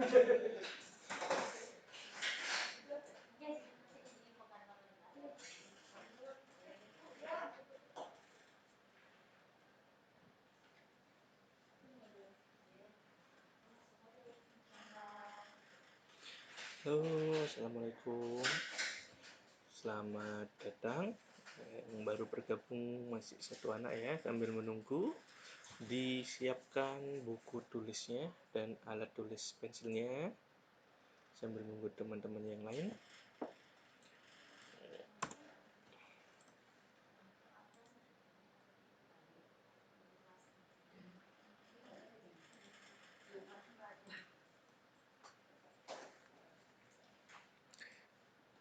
Halo, assalamualaikum. Selamat datang. Yang baru bergabung masih satu anak ya. Sambil menunggu disiapkan buku tulisnya dan alat tulis pensilnya. Sambil menunggu teman-teman yang lain.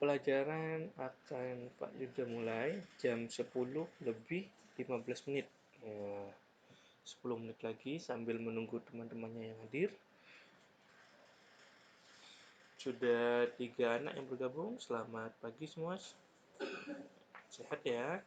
Pelajaran akan Pak Yuda mulai jam 10 lebih 15 menit. Ya, 10 menit lagi sambil menunggu teman-temannya yang hadir. Sudah 3 anak yang bergabung. Selamat pagi semua. Sehat ya.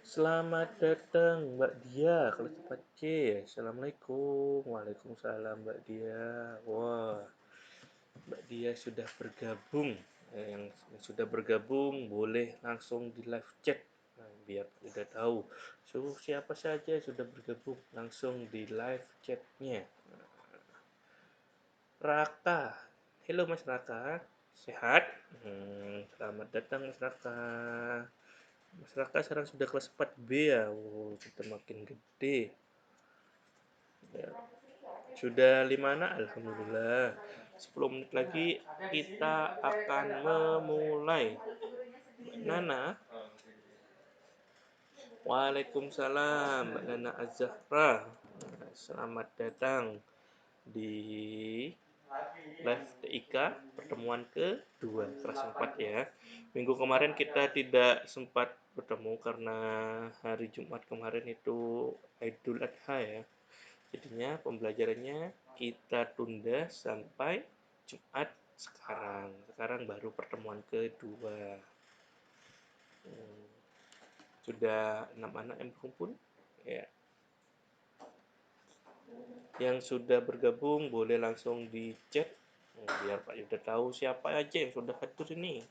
Selamat datang Mbak Dia, kelas 4C. Assalamualaikum. Waalaikumsalam Mbak Dia. Wah, Mbak Dia sudah bergabung. Yang sudah bergabung boleh langsung di live chat. Nah, biar udah tahu. So, siapa saja sudah bergabung langsung di live chatnya. Raka. Halo Mas Raka. Sehat? Selamat datang Mas Raka. Masyarakat sekarang sudah kelas 4B ya. Oh, sudah makin gede. Ya. Sudah 5 anak, alhamdulillah. 10 menit lagi kita akan memulai. Nana. Waalaikumsalam, Mbak Nana Az-Zahra. Selamat datang di live TIK pertemuan kedua kelas 4 ya. Minggu kemarin kita tidak sempat bertemu karena hari Jumat kemarin itu Idul Adha ya. Jadinya pembelajarannya kita tunda sampai Jumat sekarang. Sekarang baru pertemuan kedua. Sudah 6 anak yang berkumpul ya. Yang sudah bergabung boleh langsung di chat biar Pak Yuda tahu siapa aja yang sudah hadir ini.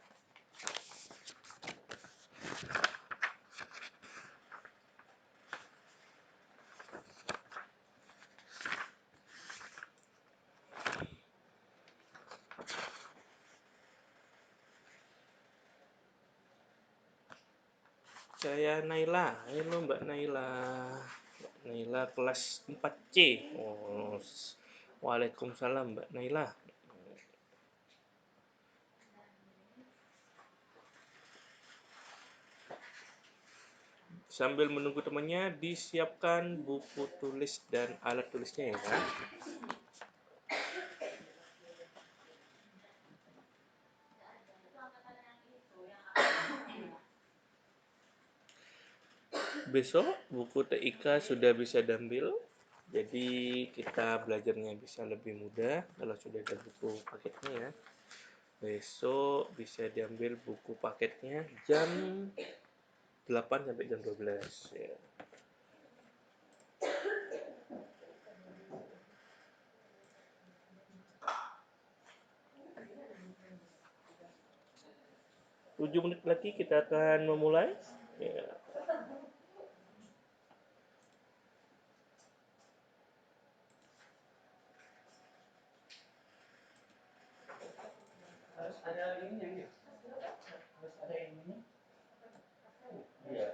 Saya Naila. Halo Mbak Naila. Mbak Naila kelas 4C. Oh, Waalaikumsalam Mbak Naila. Sambil menunggu temannya, disiapkan buku tulis dan alat tulisnya ya. Besok buku TIK sudah bisa diambil, jadi kita belajarnya bisa lebih mudah kalau sudah ada buku paketnya ya. Besok bisa diambil buku paketnya jam 8 sampai jam 12 ya. Tujuh menit lagi kita akan memulai ya. Harus ada ini, harus ada ini. Iya.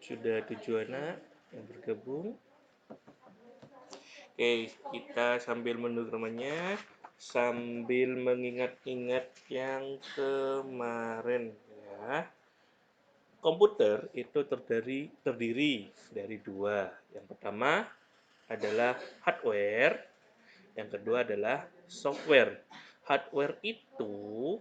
Sudah 7 anak yang bergabung. Oke, kita sambil menunggu temannya, sambil mengingat-ingat yang kemarin ya. Komputer itu terdiri dari dua. Yang pertama adalah hardware, yang kedua adalah software. Hardware itu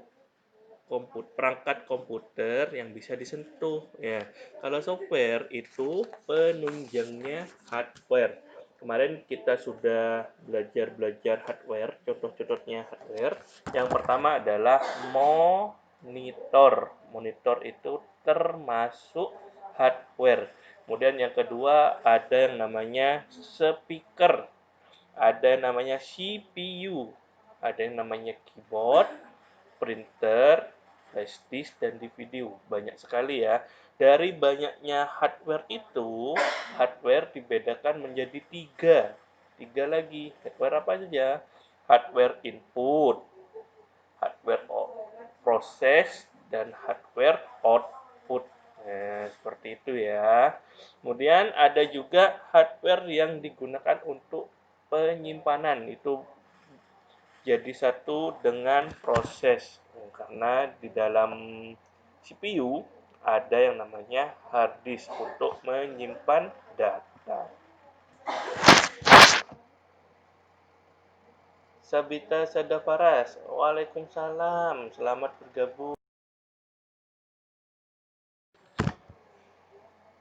perangkat komputer yang bisa disentuh ya. Kalau software itu penunjangnya hardware. Kemarin kita sudah belajar hardware, contoh-contohnya hardware. Yang pertama adalah monitor. Monitor itu termasuk hardware. Kemudian yang kedua ada yang namanya speaker, ada yang namanya CPU, ada yang namanya keyboard, printer, flash disk, dan DVD. Banyak sekali ya. Dari banyaknya hardware itu, hardware dibedakan menjadi tiga lagi. Hardware apa saja? Hardware input, hardware proses, dan hardware output. Nah, seperti itu ya. Kemudian ada juga hardware yang digunakan untuk penyimpanan. Itu jadi satu dengan proses, karena di dalam CPU ada yang namanya hard disk untuk menyimpan data. Sabita Sadafaras, Waalaikumsalam, selamat bergabung.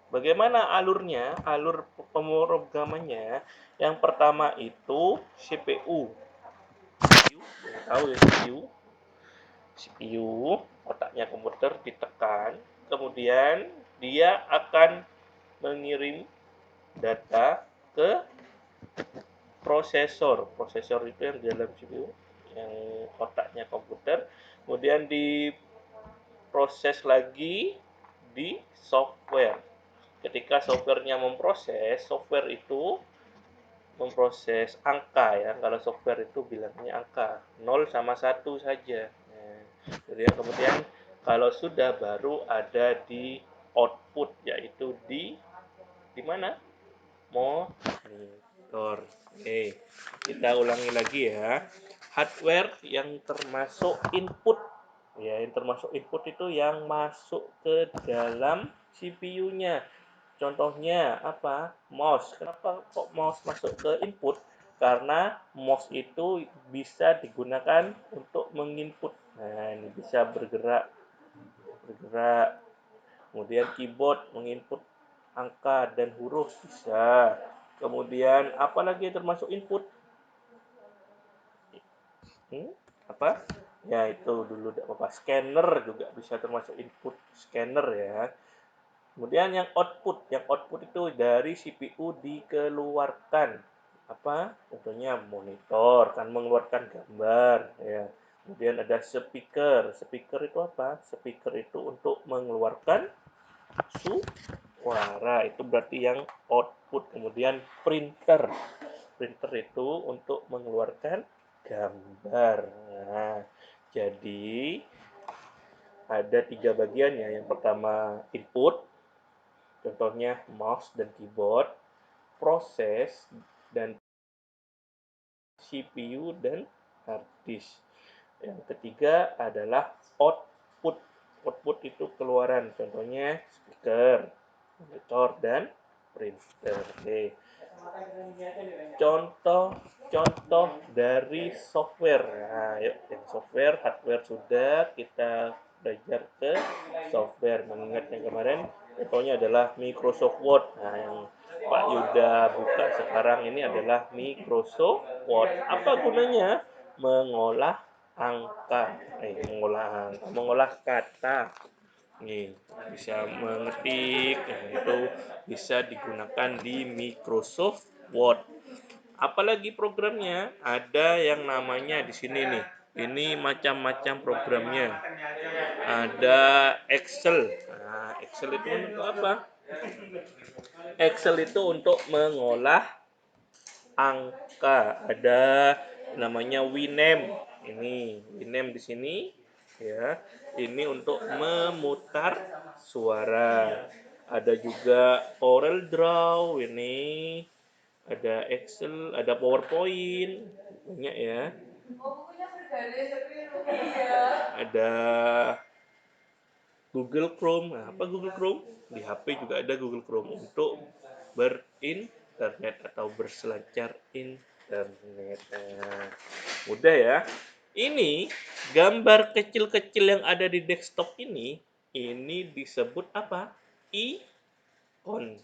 Bagaimana alurnya? Alur pemrogramannya, yang pertama itu CPU. Tahu ya CPU? CPU, otaknya komputer ditekan, kemudian dia akan mengirim data ke prosesor. Prosesor itu yang di dalam CPU, yang otaknya komputer, kemudian diproses lagi di software. Ketika softwarenya memproses, software itu memproses angka ya. Kalau software itu bilangnya angka 0 sama 1 saja. Nah, kemudian kalau sudah baru ada di output, yaitu di mana? Monitor. Oke, kita ulangi lagi ya. Hardware yang termasuk input. Ya, yang termasuk input itu yang masuk ke dalam CPU-nya. Contohnya apa? Mouse. Kenapa kok mouse masuk ke input? Karena mouse itu bisa digunakan untuk menginput. Nah, ini bisa bergerak. Kemudian keyboard menginput angka dan huruf bisa. Kemudian apa lagi yang termasuk input? Apa? Ya itu dulu apa? Scanner juga bisa termasuk input, scanner ya. Kemudian yang output itu dari CPU dikeluarkan. Apa? Contohnya monitor kan mengeluarkan gambar ya. Kemudian ada speaker. Speaker itu apa? Speaker itu untuk mengeluarkan suara. Itu berarti yang output. Kemudian printer. Printer itu untuk mengeluarkan gambar. Nah, jadi ada tiga bagian ya. Yang pertama input, contohnya mouse dan keyboard, proses, dan CPU dan hard disk. Yang ketiga adalah output. Output itu keluaran, contohnya speaker, monitor, dan printer. Oke. Contoh dari software. Nah, yuk, yang software, hardware sudah, kita belajar ke software. Mengingat yang kemarin, contohnya adalah Microsoft Word. Nah, yang Pak Yuda buka sekarang ini adalah Microsoft Word. Apa gunanya? Mengolah angka, mengolah kata. Nih, bisa mengetik, itu bisa digunakan di Microsoft Word. Apalagi programnya, ada yang namanya di sini nih. Ini macam-macam programnya. Ada Excel. Nah, Excel itu untuk apa? Excel itu untuk mengolah angka. Ada namanya Winamp. Ini Winamp di sini. ya. Ini untuk memutar suara. Ada juga Corel Draw ini, ada Excel, ada PowerPoint, banyak ya. Ada Google Chrome. Nah, apa Google Chrome? Di HP juga ada Google Chrome untuk berinternet atau berselancar internet. Nah, mudah ya. Ini gambar kecil-kecil yang ada di desktop ini disebut apa? Icon.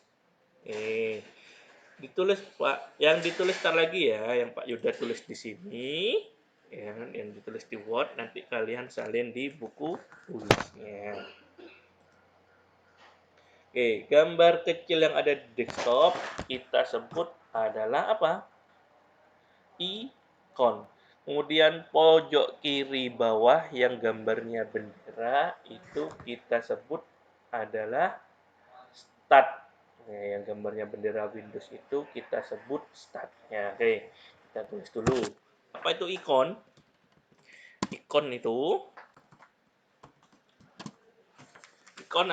Ditulis Pak, yang ditulis tar lagi ya, yang Pak Yuda tulis di sini, ya, yang ditulis di Word, nanti kalian salin di buku tulisnya. Oke, gambar kecil yang ada di desktop kita sebut adalah apa? Icon. Kemudian pojok kiri bawah yang gambarnya bendera itu kita sebut adalah start. Nah, yang gambarnya bendera Windows itu kita sebut startnya. Oke, kita tulis dulu. Apa itu ikon? Ikon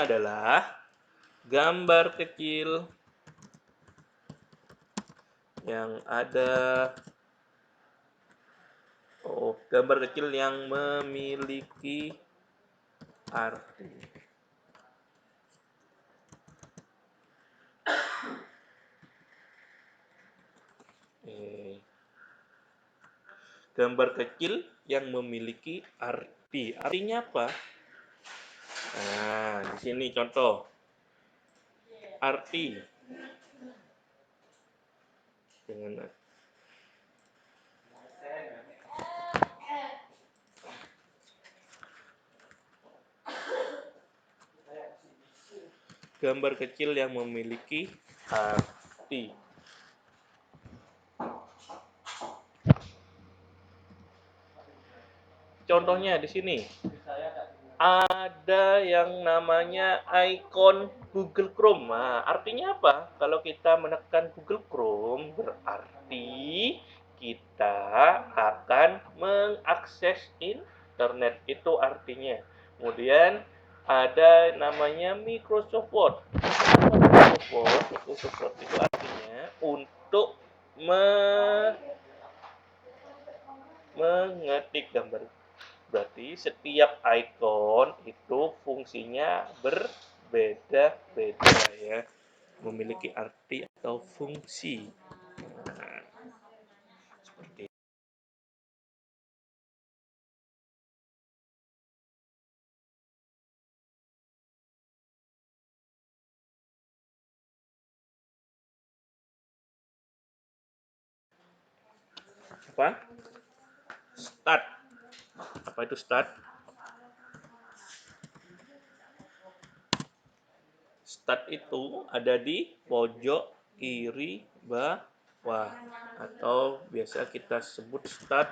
adalah gambar kecil yang ada gambar kecil yang memiliki arti. Gambar kecil yang memiliki arti. Artinya apa? Nah, di sini contoh. Arti. Dengan gambar kecil yang memiliki arti. Contohnya di sini ada yang namanya ikon Google Chrome. Nah, artinya apa? Kalau kita menekan Google Chrome berarti kita akan mengakses internet, itu artinya. Kemudian ada namanya Microsoft Word. Microsoft Word itu artinya untuk mengetik gambar. Berarti setiap icon itu fungsinya berbeda-beda ya, memiliki arti atau fungsi. Nah, seperti apa? Start. Apa itu start? Start itu ada di pojok kiri bawah atau biasa kita sebut start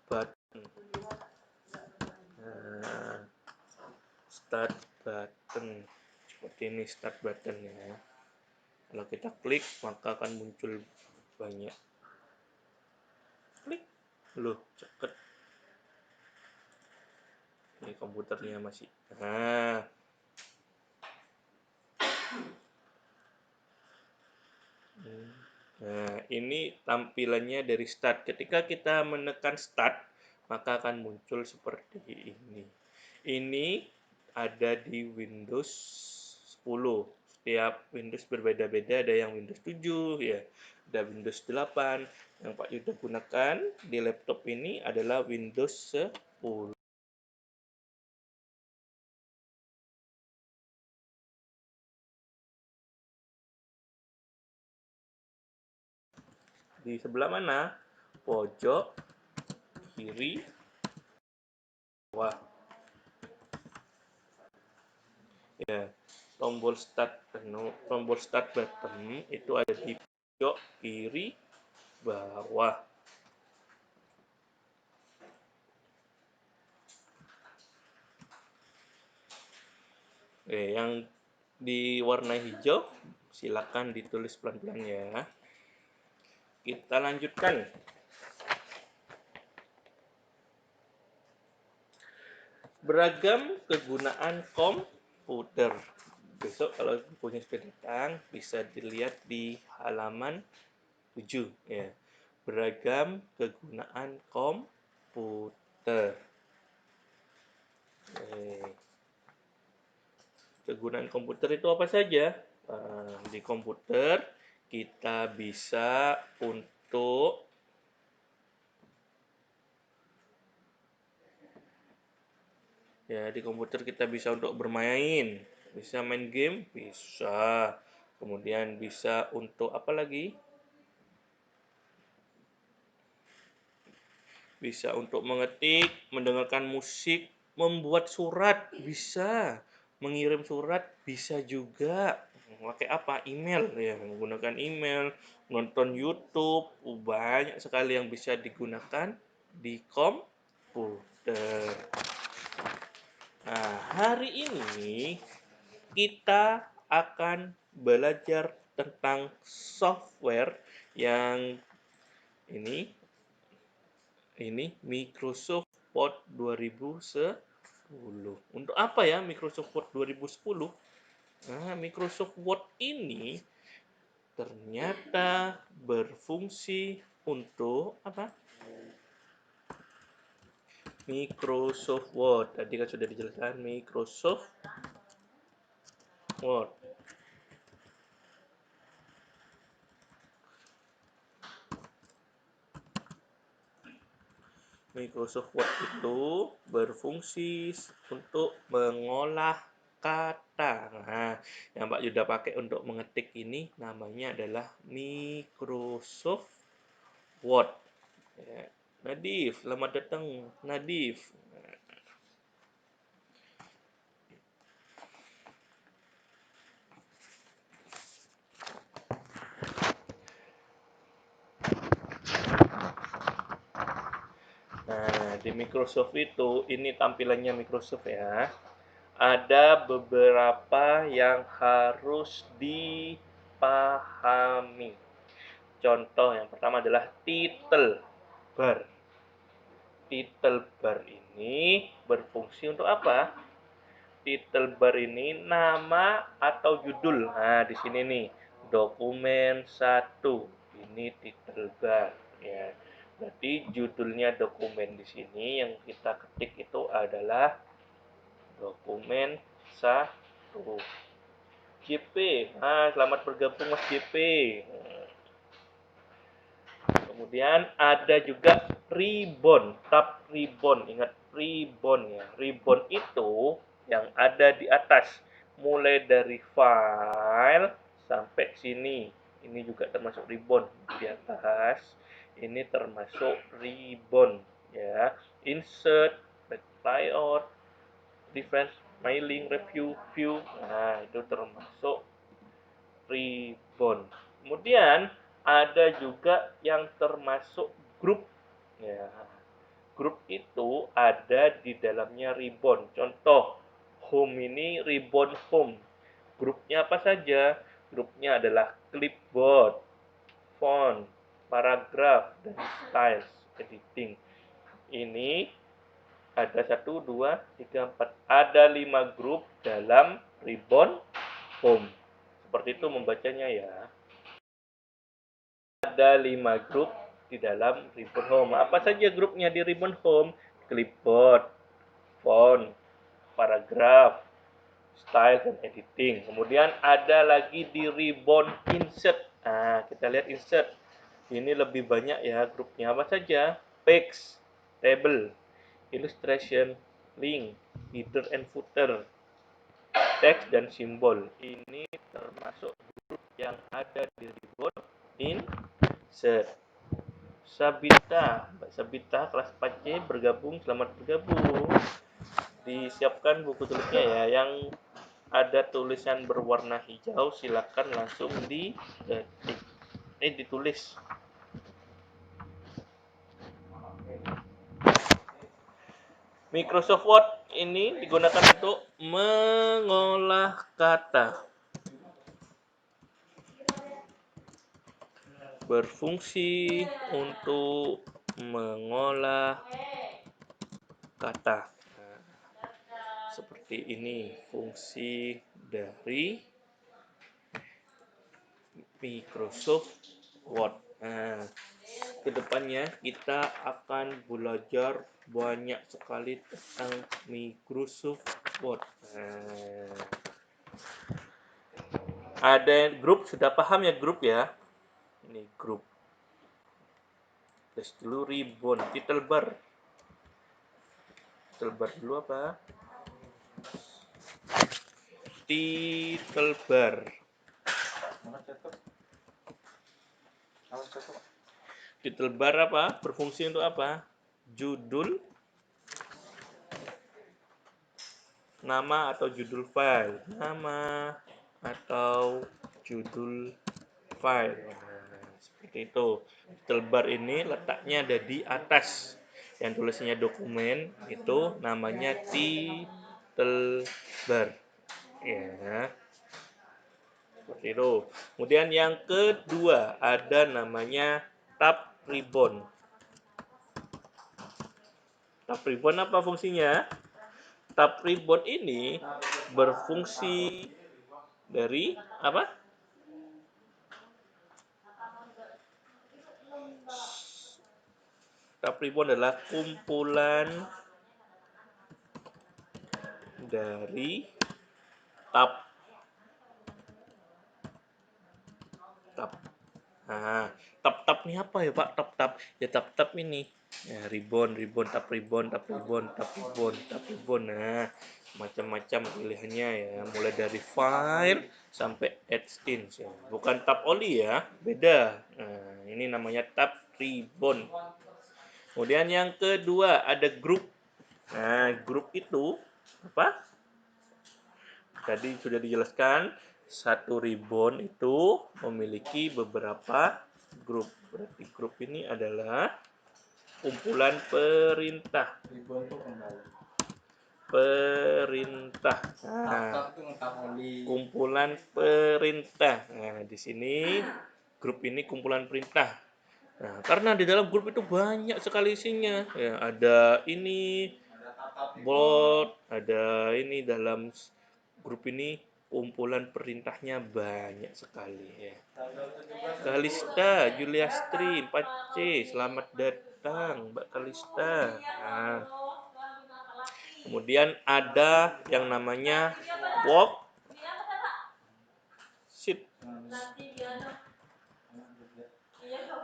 button. Nah, start button seperti ini, start button ya. Kalau kita klik maka akan muncul banyak. Klik, loh cepet. Ini komputernya masih. Nah, ini tampilannya dari start. Ketika kita menekan start, maka akan muncul seperti ini. Ini ada di Windows 10. Setiap Windows berbeda-beda, ada yang Windows 7 ya, ada Windows 8. Yang Pak Yuda gunakan di laptop ini adalah Windows 10. Di sebelah mana? Pojok kiri bawah. Ya, tombol start button itu ada di pojok kiri bawah. Yang di warna hijau silakan ditulis pelan-pelan ya. Kita lanjutkan. Beragam kegunaan komputer. Besok kalau punya sudah datang, bisa dilihat di halaman 7 ya. Beragam kegunaan komputer. Kegunaan komputer itu apa saja? Di komputer kita bisa untuk di komputer kita bisa untuk bermain, bisa main game, bisa. Kemudian bisa untuk apa lagi? Bisa untuk mengetik, mendengarkan musik, membuat surat, bisa. Mengirim surat, bisa juga. Pakai apa? Email ya, menggunakan email, nonton YouTube, banyak sekali yang bisa digunakan di komputer. Nah, hari ini kita akan belajar tentang software yang ini Microsoft Word 2010. Untuk apa ya Microsoft Word 2010? Nah, Microsoft Word ini ternyata berfungsi untuk apa? Microsoft Word. Tadi kan sudah dijelaskan Microsoft Word. Microsoft Word itu berfungsi untuk mengolah kata. Nah, yang Pak Yuda pakai untuk mengetik ini namanya adalah Microsoft Word. Ya. Nadif, selamat datang Nadif. Nah, di Microsoft itu, ini tampilannya Microsoft ya. Ada beberapa yang harus dipahami. Contoh yang pertama adalah title bar. Title bar ini berfungsi untuk apa? Title bar ini nama atau judul. Nah, di sini nih, dokumen 1. Ini title bar ya. Berarti judulnya dokumen di sini yang kita ketik itu adalah dokumen 1. JP. Nah, selamat bergabung Mas JP. Kemudian ada juga ribbon, tab ribbon. Ingat ribbon ya. Ribbon itu yang ada di atas, mulai dari file sampai sini. Ini juga termasuk ribbon di atas. Ini termasuk ribbon ya. Insert, back layout, reference, mailing, review, view. Nah, itu termasuk ribbon. Kemudian ada juga yang termasuk grup. Ya, grup itu ada di dalamnya ribbon. Contoh, home ini ribbon home. Grupnya apa saja? Grupnya adalah clipboard, font, paragraph, dan styles editing. Ini ada 1, 2, 3, 4. Ada 5 grup dalam ribbon home. Seperti itu membacanya ya. Ada 5 grup di dalam ribbon home. Apa saja grupnya di ribbon home? Clipboard, font, paragraph, style, dan editing. Kemudian ada lagi di ribbon insert. Nah, kita lihat insert. Ini lebih banyak ya grupnya. Apa saja? Text, table, illustration, link, header and footer, teks dan simbol. Ini termasuk grup yang ada di ribbon insert. Sabita, Mbak Sabita kelas 4C bergabung, selamat bergabung. Disiapkan buku tulisnya ya, yang ada tulisan berwarna hijau silakan langsung diketik. Ditulis. Microsoft Word ini digunakan untuk mengolah kata. Berfungsi untuk mengolah kata. seperti ini fungsi dari Microsoft Word. Nah, kedepannya kita akan belajar banyak sekali tentang Microsoft Word. Nah, ada grup, sudah paham ya grup ya? Ini grup. Terus dulu ribbon, title bar. Title bar dulu apa? Title bar. Title bar apa? Berfungsi untuk apa? Judul, nama atau judul file. Nama atau judul file. Nah, seperti itu. Title bar ini letaknya ada di atas. Yang tulisannya dokumen itu namanya title bar. Ya. Seperti itu. Kemudian yang kedua ada namanya tab ribbon. Tab ribbon apa fungsinya? Tab ribbon ini berfungsi dari apa? Tab ribbon adalah kumpulan dari tab. Tab. Nah, tab-tab ini apa ya Pak? Tab-tab. Ya tab-tab ini. Ya, ribbon, ribbon, tab ribbon, tab ribbon, tab ribbon, tab ribbon. Nah, macam-macam pilihannya ya. Mulai dari file sampai exchange ya. Bukan tab oli ya, beda. Nah, ini namanya tab ribbon. Kemudian yang kedua ada grup. Nah, grup itu apa? Tadi sudah dijelaskan, satu ribbon itu memiliki beberapa grup. Berarti grup ini adalah kumpulan perintah. Perintah. Nah, kumpulan perintah. Nah, di sini grup ini kumpulan perintah. Nah, karena di dalam grup itu banyak sekali isinya. Ya, ada ini bot, ada ini dalam grup ini kumpulan perintahnya banyak sekali ya. Kalista, Juliastri, 4C, selamat datang Mbak Kalista. Nah, kemudian ada yang namanya worksheet.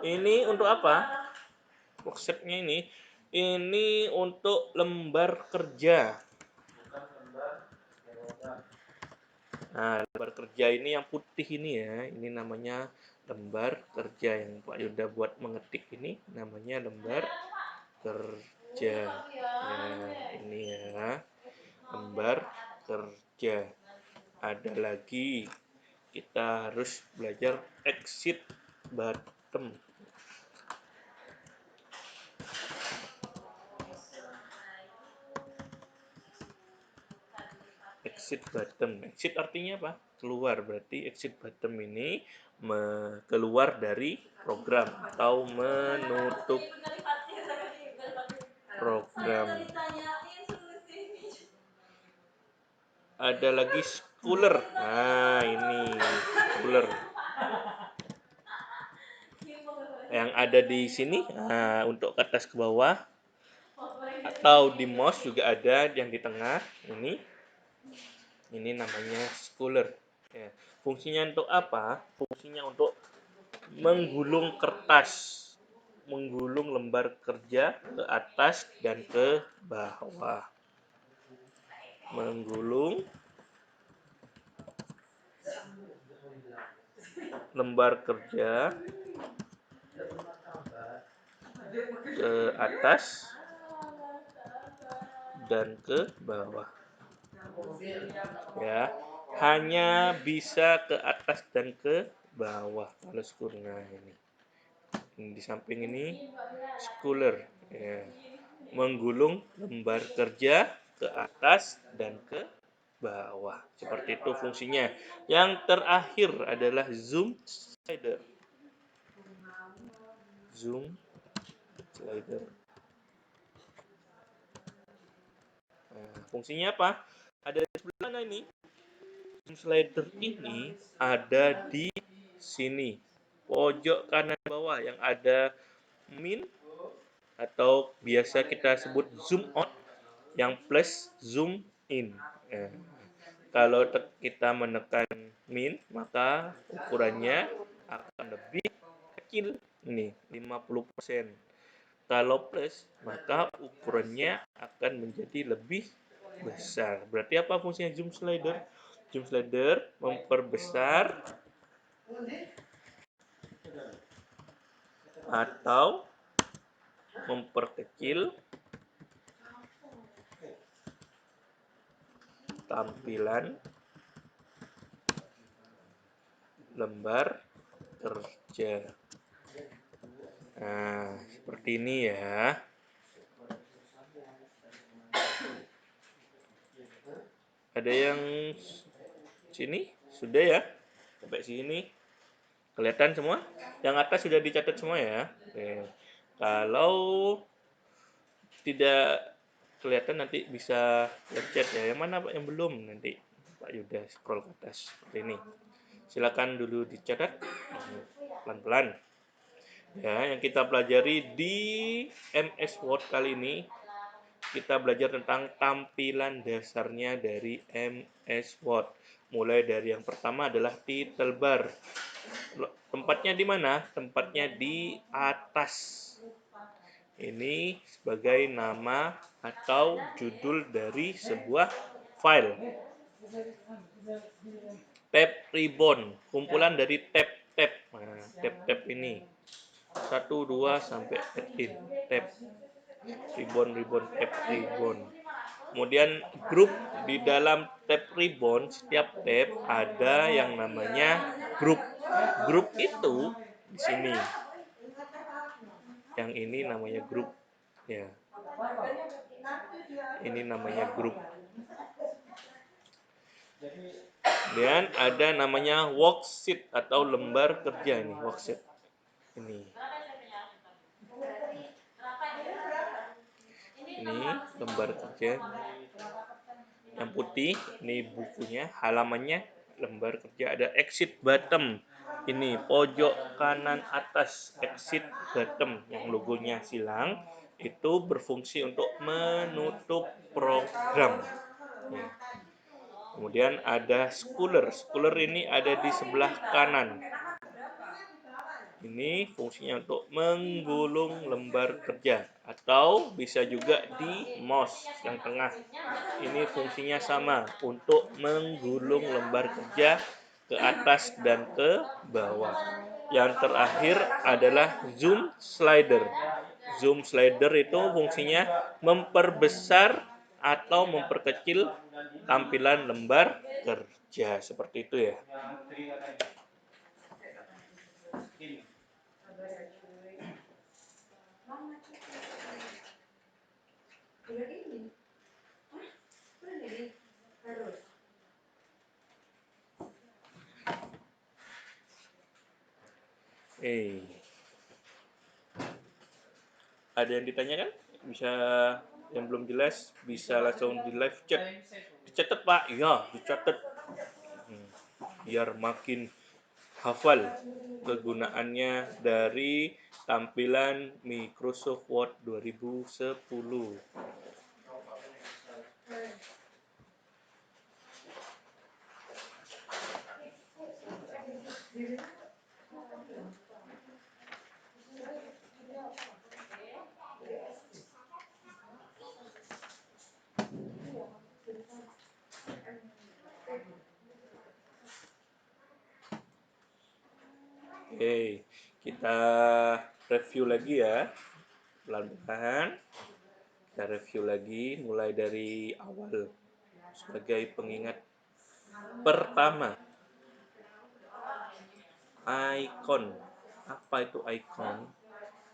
Ini untuk apa? Worksheetnya ini untuk lembar kerja. Nah, lembar kerja ini yang putih ini ya, ini namanya lembar kerja yang Pak Yuda buat mengetik ini namanya lembar kerja. Ya, ini ya, lembar kerja. Ada lagi, kita harus belajar exit button. Exit button. Exit artinya apa? Keluar. Berarti exit button ini keluar dari program atau menutup program. Ada lagi schooler. Nah, ini schooler. Yang ada di sini untuk ke atas ke bawah atau di mouse juga ada yang di tengah ini. Ini namanya schooler. Ya. Fungsinya untuk apa? Fungsinya untuk menggulung kertas, menggulung lembar kerja ke atas dan ke bawah. Menggulung lembar kerja ke atas dan ke bawah. Ya, hanya bisa ke atas dan ke bawah kalau schooler. Nah, ini di samping ini schooler ya. Menggulung lembar kerja ke atas dan ke bawah. Seperti itu fungsinya. Yang terakhir adalah zoom slider. Zoom slider. Nah, fungsinya apa? Ada di sebelah mana ini? Zoom slider ini ada di sini, pojok kanan bawah yang ada min atau biasa kita sebut zoom out yang plus zoom in. Ya. Kalau kita menekan min, maka ukurannya akan lebih kecil. Ini 50%. Kalau plus, maka ukurannya akan menjadi lebih besar. Berarti apa fungsinya zoom slider? Zoom slider memperbesar atau memperkecil tampilan lembar kerja. Nah, seperti ini ya. Ada yang sini? Sudah ya? Sampai sini. Kelihatan semua? Yang atas sudah dicatat semua ya? Oke. Kalau tidak kelihatan nanti bisa lihat chat ya. Yang mana Pak yang belum? Nanti Pak Yuda scroll ke atas seperti ini. Silakan dulu dicatat pelan-pelan. Ya, yang kita pelajari di MS Word kali ini kita belajar tentang tampilan dasarnya dari MS Word. Mulai dari yang pertama adalah title bar. Tempatnya di mana? Tempatnya di atas. Ini sebagai nama atau judul dari sebuah file. Tab ribbon, kumpulan dari tab-tab. Nah, tab-tab ini. 1, 2, sampai in. Tab. Ribbon, tab ribbon. Kemudian grup di dalam tab ribbon, setiap tab ada yang namanya grup. Grup itu di sini. Yang ini namanya grup ya. Ini namanya grup. Dan ada namanya worksheet atau lembar kerja ini, worksheet. Ini. Ini lembar kerja. Yang putih ini bukunya, halamannya lembar kerja. Ada exit bottom. Ini pojok kanan atas exit bottom yang logonya silang itu berfungsi untuk menutup program. Ya. Kemudian ada schooler. Schooler ini ada di sebelah kanan. Ini fungsinya untuk menggulung lembar kerja atau bisa juga di mouse yang tengah. Ini fungsinya sama untuk menggulung lembar kerja ke atas dan ke bawah. Yang terakhir adalah zoom slider. Zoom slider itu fungsinya memperbesar atau memperkecil tampilan lembar kerja. Seperti itu ya. Ada yang ditanyakan? Bisa yang belum jelas bisa langsung di live chat. Dicatat Pak? Iya, dicatat. Biar makin hafal kegunaannya dari tampilan Microsoft Word 2010. Oke, kita review lagi ya. Pelan-pelan. Kita review lagi mulai dari awal sebagai pengingat. Pertama, icon. Apa itu icon?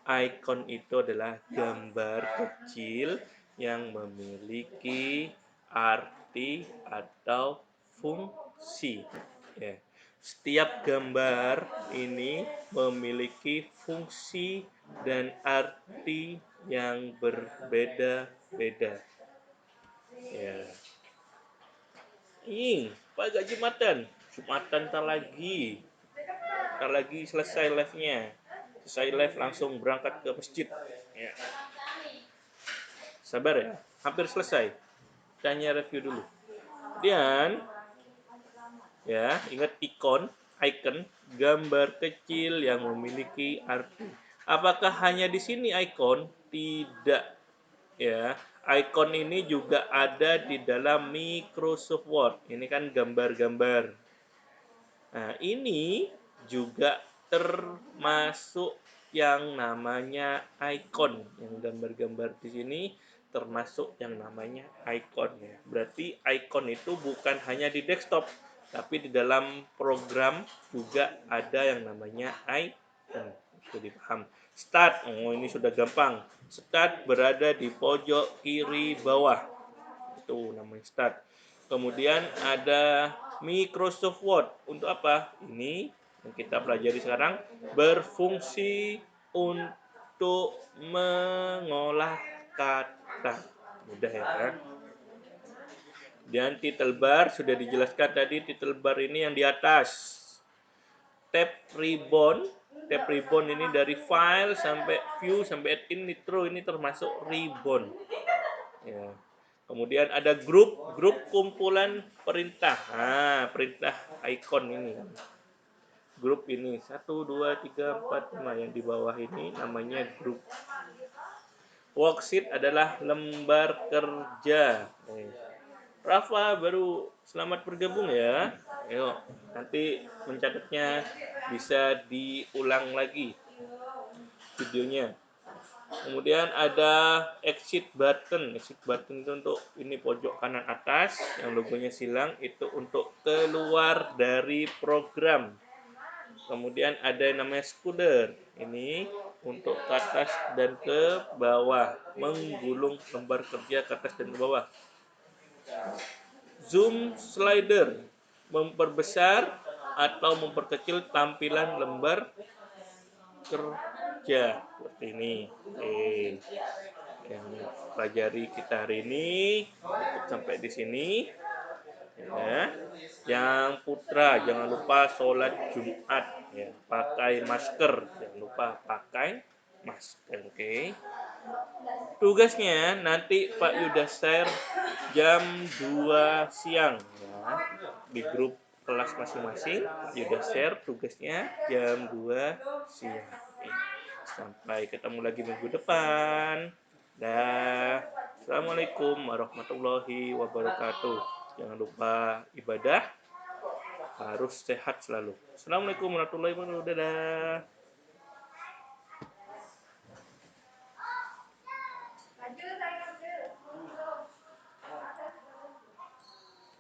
Icon itu adalah gambar kecil yang memiliki arti atau fungsi. Ya. Setiap gambar ini memiliki fungsi dan arti yang berbeda-beda. Ya. Pak gak Jumatan. Jumatan ntar lagi selesai live-nya. Selesai live langsung berangkat ke masjid. Ya. Sabar ya, hampir selesai. Tanya review dulu. Dan ya, ingat icon, gambar kecil yang memiliki arti. Apakah hanya di sini icon? Tidak. Ya, icon ini juga ada di dalam Microsoft Word. Ini kan gambar-gambar. Nah, ini juga termasuk yang namanya icon. Yang gambar-gambar di sini termasuk yang namanya icon ya. Berarti icon itu bukan hanya di desktop, tapi di dalam program juga ada yang namanya icon. Itu dipaham. Start, oh ini sudah gampang. Start berada di pojok kiri bawah. Itu namanya start. Kemudian ada Microsoft Word. Untuk apa? Ini yang kita pelajari sekarang berfungsi untuk mengolah kata. Mudah ya. Dan title bar sudah dijelaskan tadi, title bar ini yang di atas. Tab ribbon ini dari file sampai view sampai add in nitro ini termasuk ribbon. Ya. Kemudian ada grup kumpulan perintah. Nah, perintah icon ini. Grup ini 1, 2, 3, 4, 5 yang di bawah ini namanya grup. Worksheet adalah lembar kerja. Rafa baru selamat bergabung ya. Ayo, nanti mencatatnya bisa diulang lagi videonya. Kemudian ada exit button. Exit button itu untuk ini pojok kanan atas yang logonya silang, itu untuk keluar dari program. Kemudian ada yang namanya scroller. Ini untuk ke atas dan ke bawah, menggulung lembar kerja ke atas dan ke bawah. Zoom slider, memperbesar atau memperkecil tampilan lembar kerja seperti ini. Oke. Yang pelajari kita hari ini cukup sampai di sini ya. Yang putra jangan lupa sholat Jumat ya, pakai masker, jangan lupa pakai masker. Oke. Tugasnya nanti Pak Yuda share jam 2 siang ya, di grup kelas masing-masing. Pak Yuda share tugasnya jam 2 siang. Oke. Sampai ketemu lagi minggu depan. Dah. Assalamualaikum warahmatullahi wabarakatuh. Jangan lupa ibadah, harus sehat selalu. Assalamualaikum warahmatullahi wabarakatuh. Dadah.